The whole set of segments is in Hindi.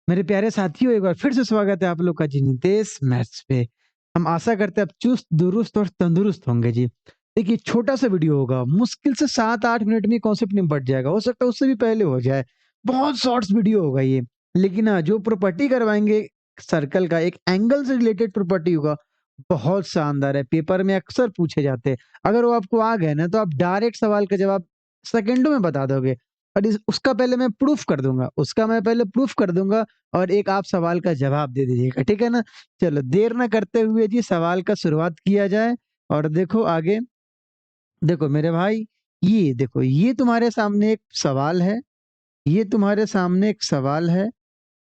मेरे प्यारे साथियों, एक बार फिर से स्वागत है आप लोग का जी नितेश मैथ्स पे। हम आशा करते हैं आप चुस्त, दुरुस्त और तंदुरुस्त होंगे जी। देखिए, छोटा-सा वीडियो होगा, मुश्किल से 7-8 मिनट में कॉन्सेप्ट निपट जाएगा, हो सकता है उससे भी पहले हो जाए। बहुत शॉर्ट्स वीडियो होगा ये, लेकिन जो प्रॉपर्टी करवाएँगे सर्कल का, एक एंगल से रिलेटेड प्रॉपर्टी होगा, बहुत शानदार है। पेपर में अक्सर पूछे जाते हैं। अगर वो आपको आ गए ना, तो आप डायरेक्ट सवाल का जवाब सेकंडों में बता दोगे। और उसका पहले मैं प्रूफ कर दूँगा, उसका मैं पहले प्रूफ कर दूँगा और एक आप सवाल का जवाब दे दीजिएगा, ठीक है ना? चलो देर ना करते हुए जी सवाल का शुरुआत किया जाए और देखो आगे, देखो मेरे भाई, ये देखो, ये तुम्हारे सामने एक सवाल है, ये तुम्हारे सामने एक सवाल है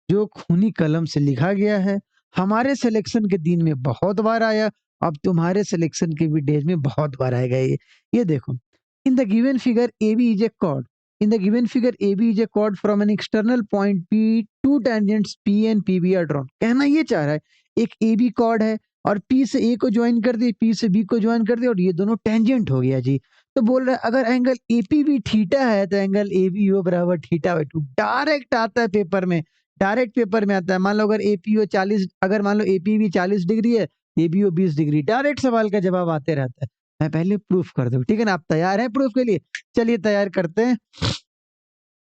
जो खूनी कलम से लिखा गया है। हमारे सिलेक्शन के दिन में बहुत बार आया, अब तुम्हारे सिलेक्शन के भी डेज में बहुत बार आएगा ये। ये देखो, in the given figure AB is a chord, in the given figure AB is a chord from an external point P, two tangents P and PB are drawn. कहना ये चाह रहा है, एक AB कॉर्ड है और P से A को ज्वाइन कर दिए, P से B को ज्वाइन कर दिया और ये दोनों टेंजेंट हो गया जी। तो बोल रहा है अगर एंगल APB थीटा है तो एंगल ABO बराबर थीटा/2। डायरेक्ट आता है पेपर में, डायरेक्ट पेपर में आता है। मान लो अगर एपीओ 40, अगर मान लो एपीबी 40 डिग्री है, एबीओ 20 डिग्री, डायरेक्ट सवाल का जवाब आते रहता है। मैं पहले प्रूफ कर दूं, ठीक है ना? आप तैयार हैं प्रूफ के लिए? चलिए तैयार करते हैं,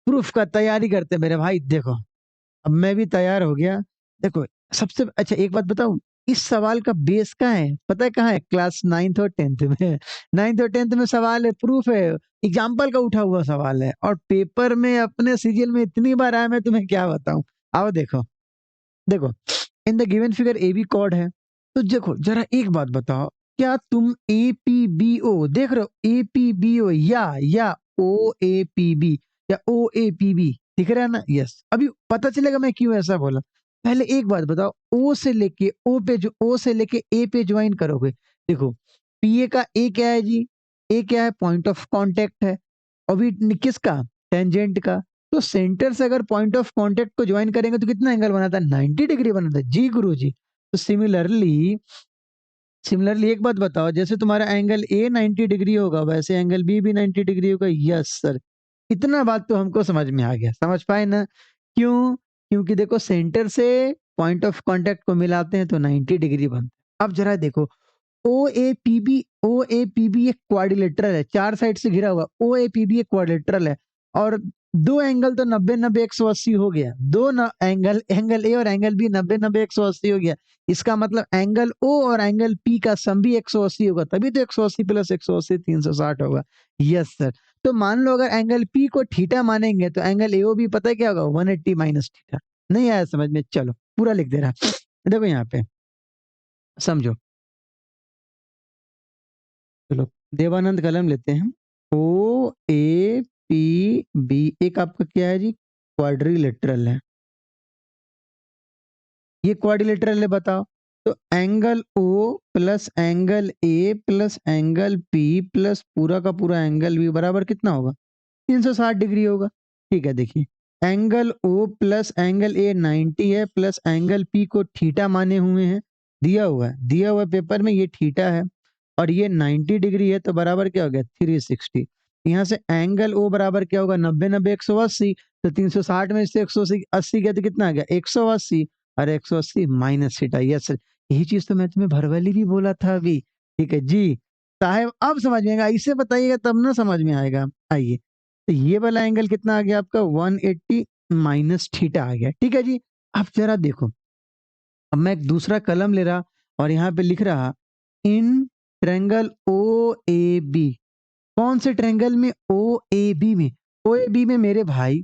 प्रूफ का तैयारी करते हैं मेरे भाई। देखो, अब मैं भी तैयार हो गया। देखो, सबसे अच्छा एक बात बताऊं, इस सवाल का बेस कहाँ है? पता है कहाँ है? क्लास 9th और 10th में। 9th और 10th में सवाल है, प्रूफ है, एग्जाम्पल का उठा हुआ सवाल है और पेपर में अपने सीरियल में इतनी बार आया, मैं तुम्हें क्या बताऊं। आओ देखो, देखो, in the given figure A B chord है। तो देखो जरा एक बात बताओ, क्या तुम एपीबीओ देख रहे हो? एपीबीओ या ओ ए पी बी या ओ ए पी बी दिख रहा है ना? यस, अभी पता चलेगा मैं क्यों ऐसा बोला। पहले एक बात बताओ, ओ से लेके ओ पे, जो ओ से लेके ए पे ज्वाइन करोगे, देखो पीए का ए क्या है जी? ए क्या है? पॉइंट ऑफ कांटेक्ट है। अभी किसका? टेंजेंट का। तो सेंटर से अगर पॉइंट ऑफ कांटेक्ट को ज्वाइन करेंगे तो कितना एंगल बनाता है? 90 डिग्री बनाता है जी गुरुजी। तो सिमिलरली, सिमिलरली एक बात बताओ, जैसे तुम्हारा एंगल ए 90 डिग्री होगा वैसे एंगल बी भी 90 डिग्री होगा। यस सर, इतना बात तो हमको समझ में आ गया, समझ पाए ना? क्यों? क्योंकि देखो सेंटर से पॉइंट ऑफ कांटेक्ट को मिलाते हैं तो 90 डिग्री बनता है। अब जरा देखो, ओ ए पी बी एक क्वाड्रिलेटरल है, चार साइड से घिरा हुआ। ओ ए पी बी एक क्वाड्रिलेटरल है और दो एंगल तो 90-90 180 हो गया। दो न, एंगल एंगल ए और एंगल बी 90-90 180 हो गया। इसका मतलब एंगल ओ और एंगल पी का सम भी 180 होगा, तभी तो 180 प्लस 180 360 होगा। Yes sir. तो मान लो अगर एंगल पी को थीटा मानेंगे तो एंगल एओ भी पता है क्या होगा? 180 माइनस थीटा। नहीं आया समझ में? चलो पूरा लिख दे रहा। देखो यहाँ पे समझो, चलो देवानंद कलम लेते हैं। ओ ए पी बी एक आपका क्या है जी? क्वाड्रिलेटरल है। ये क्वाड्रिलेटरल है, बताओ। तो angle O plus angle A plus angle P plus पूरा का पूरा एंगल बी बराबर कितना होगा? 360 डिग्री होगा। ठीक है, देखिए angle O plus angle A 90 है प्लस एंगल पी को थीटा माने हुए हैं, दिया हुआ है पेपर में, ये थीटा है और ये 90 डिग्री है तो बराबर क्या हो गया? 360। यहाँ से एंगल ओ बराबर क्या होगा? 90-90 180, तो 360 में से 180 80 गया तो कितना आ गया? 180 और 180 माइनस थीटा। यस सर, यही चीज तो मैं तुम्हें भरवली भी बोला था अभी। ठीक है जी साहब, अब समझ में आएगा, इसे बताइएगा तब ना समझ में आएगा। आइए, तो ये वाला एंगल कितना आ गया आपका? 180 माइनस थीटा आ गया। ठीक है जी, अब जरा देखो, अब मैं एक दूसरा कलम ले रहा और यहाँ पे लिख रहा इन ट्रेंगल ओ ए बी। कौन से ट्रेंगल में? ओ ए बी में। ओ ए बी में मेरे भाई,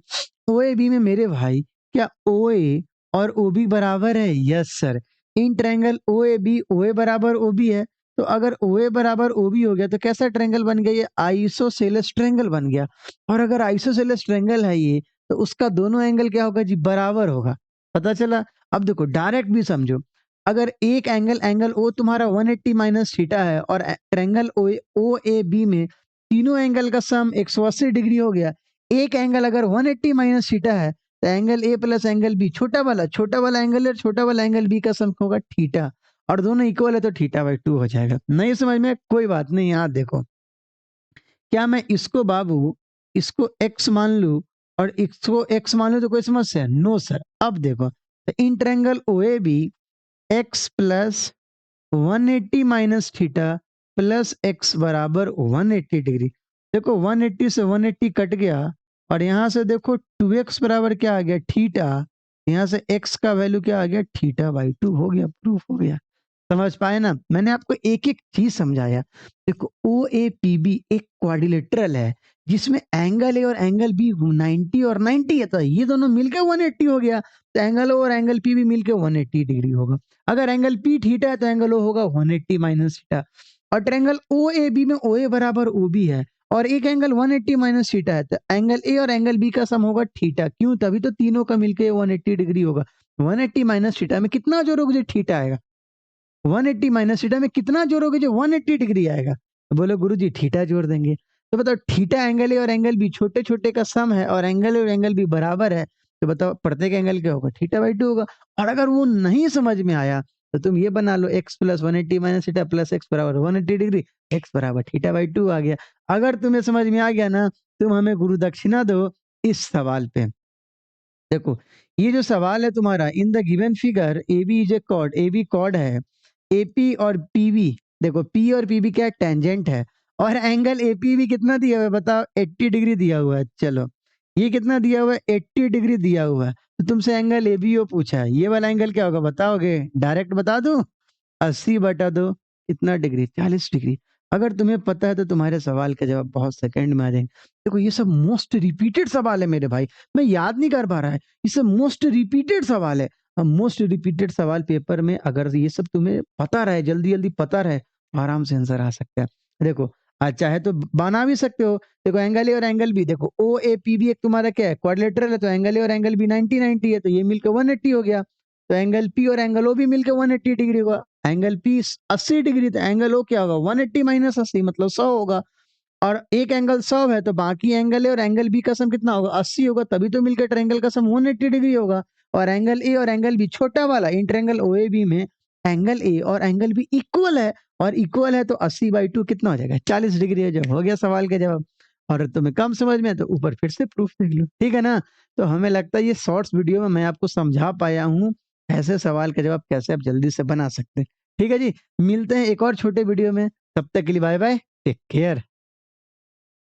ओ ए बी में मेरे भाई, क्या ओ ए और ओ बी बराबर है? Yes sir. In triangle O A B, O A बराबर ओ बी है। तो अगर ओ ए बराबर ओ बी हो गया तो कैसा ट्रेंगल बन गया? ये आइसोसेलेस ट्रेंगल बन गया। और अगर आइसोसेलेस ट्रेंगल है ये, तो उसका दोनों एंगल क्या होगा जी? बराबर होगा। पता चला? अब देखो डायरेक्ट भी समझो, अगर एक एंगल, एंगल ओ तुम्हारा 180 माइनस थीटा है और ट्रेंगल ओ ए बी में तीनों एंगल का सम 180 डिग्री हो गया। एक एंगल अगर 180 माइनस थीटा है तो angle A plus angle B, छोटा वाला एंगल है, छोटा वाला एंगल बी का सम होगा थीटा, और दोनों इक्वल है तो थीटा/2 हो जाएगा। नहीं समझ में? कोई बात नहीं। यहाँ देखो, क्या मैं इसको बाबू, इसको एक्स मान लूं और इसको x मान लो तो कोई समस्या है? No sir. अब देखो तो in triangle OAB x plus 180 minus theta plus x बराबर 180 डिग्री। देखो 180 से 180 कट गया और यहाँ से देखो 2x बराबर क्या आ गया? थीटा। यहाँ से x का वैल्यू क्या आ गया? थीटा बाई 2 हो गया, प्रूफ हो गया। समझ पाए ना? मैंने आपको एक एक चीज समझाया। देखो OAPB एक क्वाड्रिलेटरल है जिसमें एंगल ए और एंगल बी 90 और 90 है, तो ये दोनों मिलकर 180 हो गया। तो एंगल ओ और एंगल पी भी मिलकर 180 डिग्री होगा। अगर एंगल पी थीटा है तो एंगल ओ होगा 180 माइनस थीटा। और ट्रायंगल OAB में OA बराबर OB है और एक एंगल 180 माइनस थीटा है, तो एंगल ए और एंगल बी का सम होगा थीटा। क्यों? तभी तो तीनों का मिलकर 180 डिग्री होगा। 180 माइनस थीटा में कितना जोड़ोगे? थीटा आएगा। 180 माइनस थीटा में कितना जोड़ोगे? जो 180 डिग्री आएगा। तो बोलो गुरुजी थीटा जोड़ देंगे। तो बताओ थीटा एंगल ए और एंगल बी छोटे छोटे का सम है और एंगल ए और एंगल बी बराबर है, तो बताओ प्रत्येक एंगल क्या होगा? थीटा बाई 2 होगा। और अगर वो नहीं समझ में आया तो तुम ये बना लो x plus 180 minus theta plus x बराबर 180 डिग्री, x बराबर थीटा बाई 2 आ गया। अगर तुम्हें समझ में आ गया ना, तुम हमें गुरु दक्षिणा दो इस सवाल पे। देखो ये जो सवाल है तुम्हारा, in the given figure AB is a chord, AB chord है, AP और PB, देखो P और PB क्या टेंजेंट है और एंगल APB कितना दिया हुआ है? बताओ 80 डिग्री दिया हुआ है। चलो ये कितना दिया हुआ है? 80 डिग्री दिया हुआ है। तो तुमसे एंगल ABO पूछा है, ये वाला एंगल क्या होगा बताओगे? डायरेक्ट बता दूं? 80 बटा 2 कितना डिग्री? 40 डिग्री। अगर तुम्हें पता है तो तुम्हारे सवाल का जवाब बहुत सेकंड में आ जाएंगे। देखो ये सब मोस्ट रिपीटेड सवाल है मेरे भाई, मैं याद नहीं कर पा रहा है, ये सब मोस्ट रिपीटेड सवाल है। अब मोस्ट रिपीटेड सवाल पेपर में अगर ये सब तुम्हें पता रहे, जल्दी जल्दी पता रहे, आराम से आंसर आ सकता है। देखो आज चाहे तो बना भी सकते हो। देखो एंगल ए और एंगल बी, देखो OAPB एक तुम्हारा क्या है? क्वाड्रिलेटरल है, तो एंगल ए और एंगल बी 90 90 है, तो ये मिलकर 180 हो गया। तो एंगल P और एंगल O भी मिलकर 180 डिग्री होगा। एंगल P 80 डिग्री, तो एंगल O क्या होगा? 180 माइनस 80 मतलब 100 होगा। और एक एंगल 100 है तो बाकी एंगल ए और एंगल बी का सम कितना होगा? 80 होगा, तभी तो मिलकर ट्रायंगल का सम 180 डिग्री होगा। और एंगल ए और एंगल बी छोटा वाला इन ट्रायंगल OAB में एंगल ए और एंगल बी इक्वल है, और इक्वल है तो 80/2 कितना हो जाएगा? 40 डिग्री है। जब हो गया सवाल का जवाब। और तुम्हें कम समझ में है तो ऊपर फिर से प्रूफ देख लो, ठीक है ना? तो हमें लगता है ये शॉर्ट्स वीडियो में मैं आपको समझा पाया हूँ ऐसे सवाल का जवाब कैसे आप जल्दी से बना सकते हैं। ठीक है जी, मिलते हैं एक और छोटे वीडियो में, तब तक के लिए बाय बाय, टेक केयर।